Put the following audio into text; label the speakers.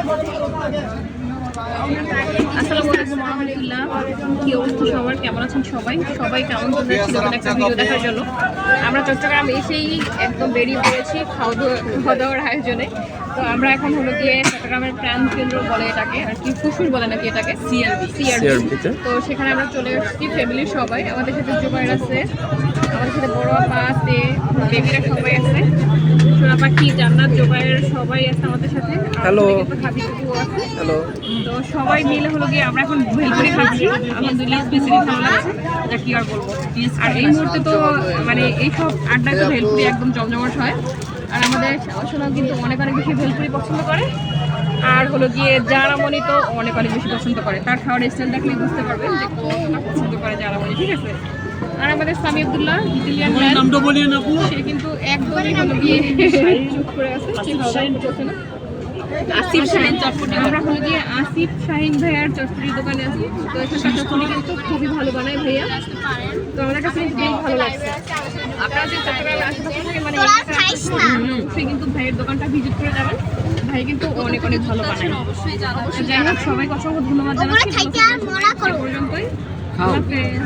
Speaker 1: আসসালামু আলাইকুম ওয়া রাহমাতুল্লাহ। কি অবস্থা সবার, কেমন আছেন সবাই? সবাইকে আমন্ত্রণ জানাচ্ছি নতুন একটা ভিডিও দেখার জন্য। আমরা চট্টগ্রাম এসেই একদম বেরিয়ে পড়েছি খাওয়া দাওয়ার আয়োজনে। তো আমরা এখন হলো গিয়ে চট্টগ্রামের প্রাণ কেন্দ্র বলে এটাকে, আর কি ফুসুর বলে নাকি এটাকে, সিআরবি। তো সেখানে আমরা চলে এসেছি ফ্যামিলির সবাই। আমাদের সাথে জুবাইর আছে, আমাদের সাথে বড় আপা আছে, বেবিরা সবাই আছে, সোনা পাখি, জান্নাত, জুবাইর সবাই আছে আমাদের সাথে। Hello, hello. তো সবাই মিলে হলো গিয়ে আমরা এখন ভেলপুরি খাচ্ছি। আলহামদুলিল্লাহ স্পেশালি ভালো লাগছে, যা কি আর বলবো। আর এই মুহূর্তে তো মানে এইসব আড্ডায় তো ভেলপুরি একদম জমজমাট হয়। আর আমাদের সোনা কিন্তু অনেক বেশি ভেলপুরি পছন্দ করে। আর হলো গিয়ে জারামণি তো অনেক বেশি পছন্দ করে। তার খাওয়ার স্টাইল দেখলেই বুঝতে পারবেন যে কতটা পছন্দ করে জারামণি, ঠিক আছে। আর আমাদের সামি আব্দুল্লাহ ইতালিয়ান নামটা বলিয়ে না, সে কিন্তু একদমই হলো গিয়ে চুপ করে আছে, না। আসিফ শাহিন চটপটি, আমরা হলো গিয়ে আসিফ শাহিন ভাইয়ার চটপটির দোকানে আছি। তো এখানকার চটপটি কিন্তু খুবই ভালো বানায় ভাইয়া। তো আমাদের কাছে বেশ ভালো লাগছে। আপনারা যে চট্টগ্রামের আশেপাশে থাকে মানে সে কিন্তু ভাইয়ের দোকানটা ভিজিট করে যাবেন। ভাই কিন্তু অনেক ভালো বানায়। যাই হোক, সবাইকে অসংখ্য ধন্যবাদ জানাচ্ছি। পর্যন্তই।